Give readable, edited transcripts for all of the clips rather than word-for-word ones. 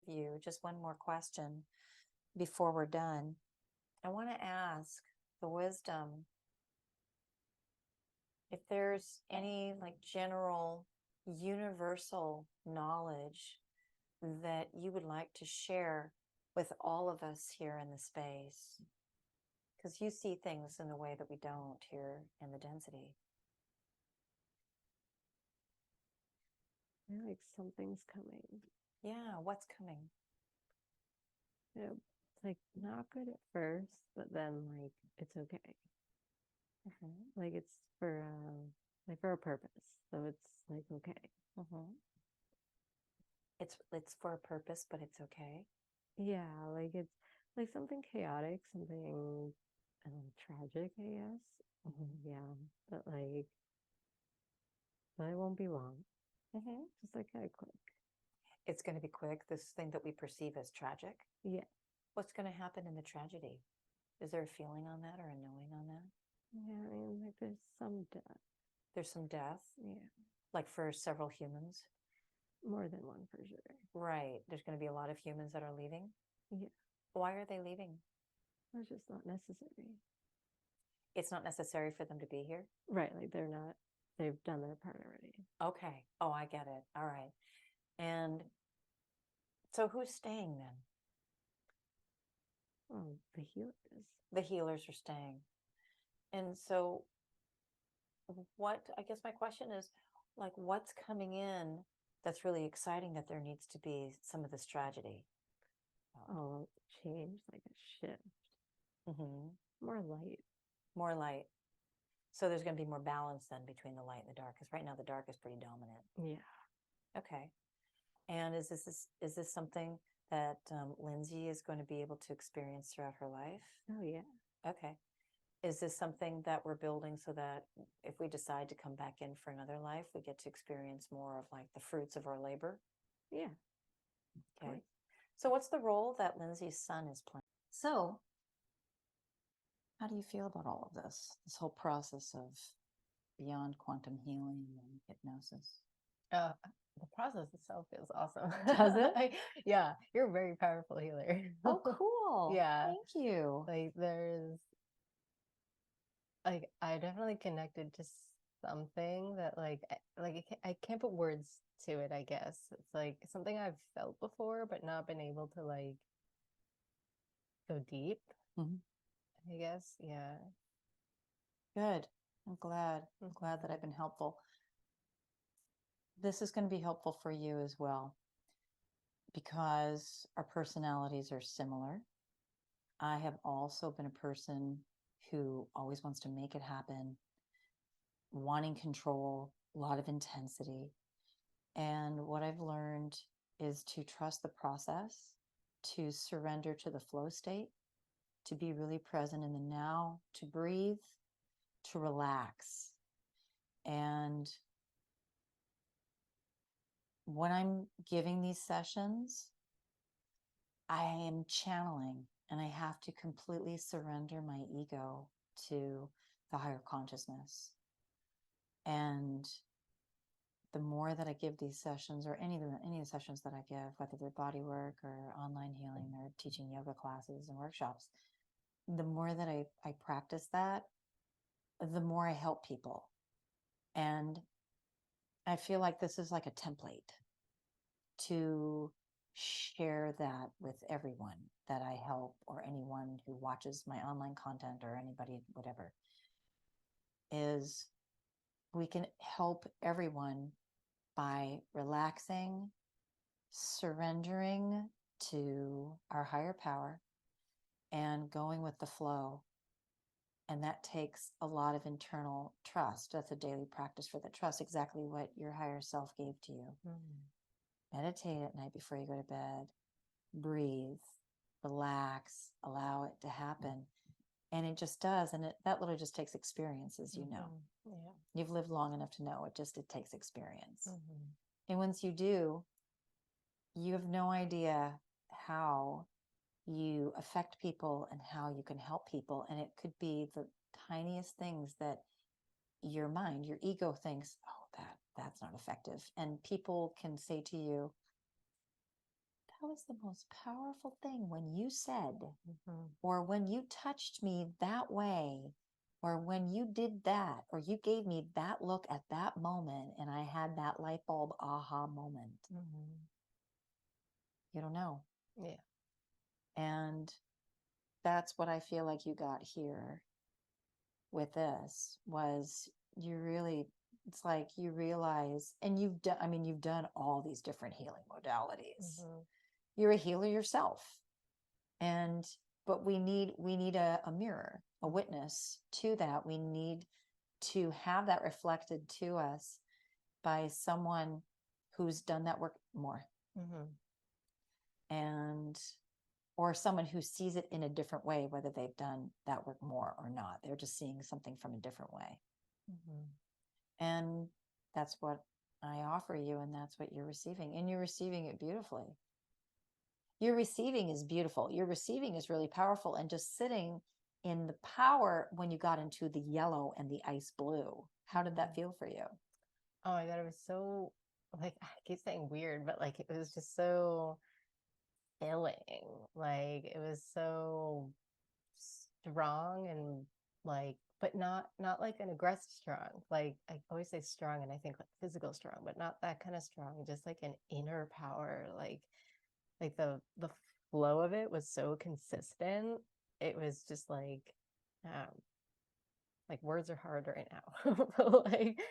you just one more question before we're done. I want to ask the wisdom if there's any like general universal knowledge that you would like to share with all of us here in the space, because you see things in a way that we don't here in the density. I feel like something's coming. Yeah, what's coming? It's like not good at first, but then like it's okay. Like it's for a purpose, so it's like okay. It's for a purpose, but it's okay. Yeah, like it's like something chaotic, something tragic, I guess. Yeah, but it won't be long. Just like kind of quick. It's going to be quick. This thing that we perceive as tragic. Yeah. What's going to happen in the tragedy? Is there a feeling on that or a knowing on that? Yeah, I mean, like there's some death. There's some death? Yeah. Like for several humans? More than one for sure. Right. There's going to be a lot of humans that are leaving? Yeah. Why are they leaving? It's just not necessary. It's not necessary for them to be here? Right. Like they've done their part already. Okay. Oh, I get it. All right. And so who's staying then? Oh, the healers. The healers are staying. And so I guess my question is, like, what's coming in that's really exciting that there needs to be some of this tragedy? Oh, change, like a shift. More light. More light. So there's going to be more balance then between the light and the dark, because right now the dark is pretty dominant. Yeah. Okay. And is this something that Lindsay is going to be able to experience throughout her life? Oh, yeah. Okay. Is this something that we're building so that if we decide to come back in for another life, we get to experience more of like the fruits of our labor? Yeah. Okay. So what's the role that Lindsay's son is playing? So how do you feel about all of this whole process of beyond quantum healing and hypnosis? The process itself feels awesome. Does it? Yeah, you're a very powerful healer. Oh, cool. Yeah. Thank you. Like I definitely connected to something that I can't put words to it, I guess. It's like something I've felt before but not been able to like go deep. I guess. Yeah. Good. I'm glad that I've been helpful. This is going to be helpful for you as well, because our personalities are similar. I have also been a person who always wants to make it happen, wanting control, a lot of intensity. And what I've learned is to trust the process, to surrender to the flow state, to be really present in the now, to breathe, to relax. And when I'm giving these sessions, I am channeling, and I have to completely surrender my ego to the higher consciousness. And the more that I give these sessions, or any of the sessions that I give, whether they're body work or online healing or teaching yoga classes and workshops, the more that I practice that, the more I help people. And I feel like this is like a template to share that with everyone that I help, or anyone who watches my online content, or anybody, whatever, is we can help everyone by relaxing, surrendering to our higher power, and going with the flow. And that takes a lot of internal trust. That's a daily practice for the trust, exactly what your higher self gave to you. Meditate at night before you go to bed. Breathe, relax, allow it to happen. And it just does. And that literally just takes experience, as you know. Yeah. You've lived long enough to know it takes experience. And once you do, you have no idea how you affect people and how you can help people. And it could be the tiniest things that your mind, your ego thinks, oh, that's not effective. And people can say to you, that was the most powerful thing when you said, Mhm. or when you touched me that way, or when you did that, or you gave me that look at that moment, and I had that light bulb aha moment. Mhm. You don't know. Yeah. And that's what I feel like you got here with this was you really, it's like you realize, and you've done, I mean, you've done all these different healing modalities. Mhm. You're a healer yourself. And, but we need a mirror, a witness to that. We need to have that reflected to us by someone who's done that work more. Mhm. And or someone who sees it in a different way, whether they've done that work more or not. They're just seeing something from a different way. Mhm. And that's what I offer you, and that's what you're receiving. And you're receiving it beautifully. Your receiving is beautiful. Your receiving is really powerful. And just sitting in the power when you got into the yellow and the ice blue, how did that feel for you? Oh my God, it was so, like, I keep saying weird, but like it was just so filling. Like it was so strong and like, but not like an aggressive strong. Like I always say strong and I think like physical strong, but not that kind of strong, just like an inner power. Like the flow of it was so consistent. It was just like words are hard right now. But like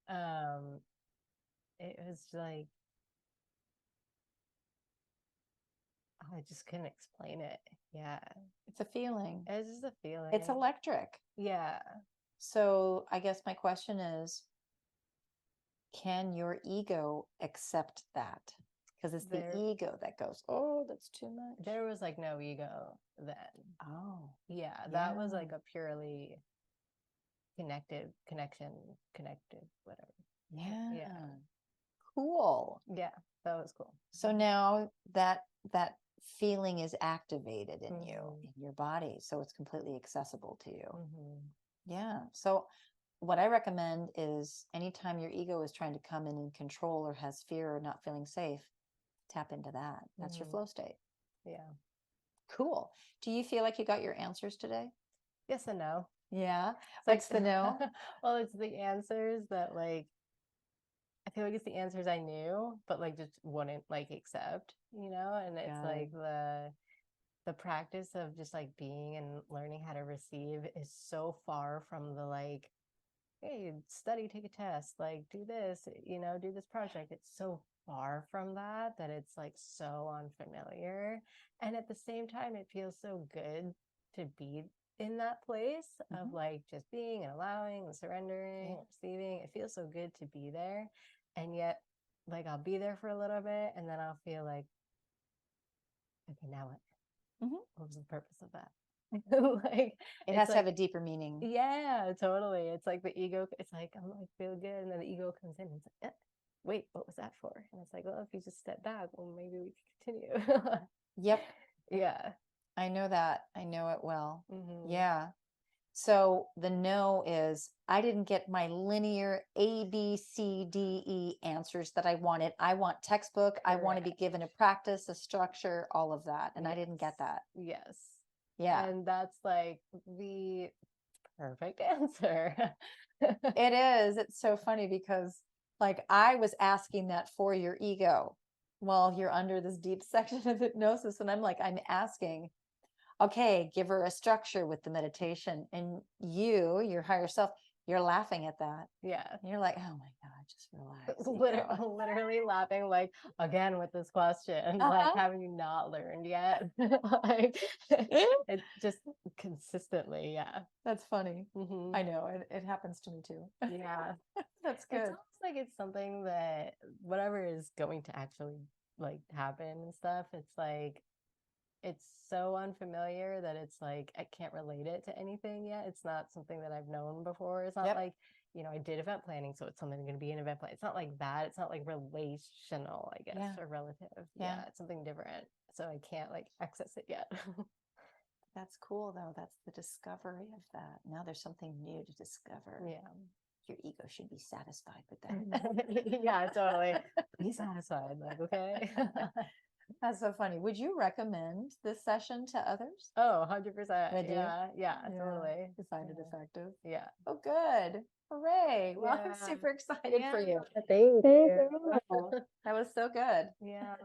um it was like I just couldn't explain it. Yeah. It's a feeling. It was just a feeling. It's electric. Yeah. So I guess my question is, can your ego accept that? Because it's the There ego that goes, oh, that's too much. there was like no ego then. Oh, Yeah, that was like yeah. a purely connected, whatever. Yeah. Yeah. Cool. Yeah, that was cool. So now that feeling is activated in you, Mhm. in your body, so it's completely accessible to you. Mhm. Yeah. So what I recommend is anytime your ego is trying to come in and control or has fear or not feeling safe, tap into that. That's your Mhm. flow state. Yeah. Cool. Do you feel like you got your answers today? Yes and no. Yeah. It's What's like the no? well, it's the answers that like I feel like it's the answers I knew, but like just wouldn't like accept, and it's Got like it. the practice of just like being and learning how to receive is so far from the like, hey, study, take a test, like do this, do this project. It's so far from that it's like so unfamiliar. And at the same time, it feels so good to be in that place of Mhm. like just being and allowing and surrendering, Yeah. receiving. It feels so good to be there. And yet, like, I'll be there for a little bit and then I'll feel like, okay, now what? Mhm. What was the purpose of that? Like, It it's has to have like, a deeper meaning. yeah, totally. It's like the ego, it's like, I'm like, feel good. And then the ego comes in and it's like, wait, what was that for? And it's like, well, if you just step back, well, maybe we can continue. Yep. Yeah. I know that. I know it well. Hmm. Yeah. So the no is I didn't get my linear A, B, C, D, E answers that I wanted. I want textbook. I want to be Correct. given a practice, a structure, all of that. And I didn't get that. Yes. Yeah. And that's like the perfect answer. It is. It's so funny because like I was asking that for your ego while you're under this deep section of hypnosis. And I'm asking, okay, give her a structure with the meditation. And you, your higher self, you're laughing at that. Yeah. And you're like, oh my God, just relax. Ego. Literally laughing like again with this question, like Uh-huh. have you not learned yet? Like it just consistently, yeah. That's funny. Hmm. I know. It happens to me too. Yeah. That's It's good. almost like it's something that whatever is going to actually like happen and stuff, it's like it's so unfamiliar that it's like I can't relate it to anything yet. It's not something that I've known before. It's not Yep. like, I did event planning, so it's something going to be an event plan. It's not like that. It's not like relational, I guess, Yeah. or relative. Yeah. Yeah, it's something different. So I can't like access it yet. That's cool though. That's the discovery of that. Now there's something new to discover. Yeah. Your ego should be satisfied with that. Yeah, totally. Be satisfied. Like, okay. That's so funny. Would you recommend this session to others? Oh, 100%. Would you? Yeah, Yeah, totally. you find it Yeah. effective? Yeah. Oh, good. Hooray. Well, I'm Yeah. super excited for you. Thank Thank you. That was so good. Yeah.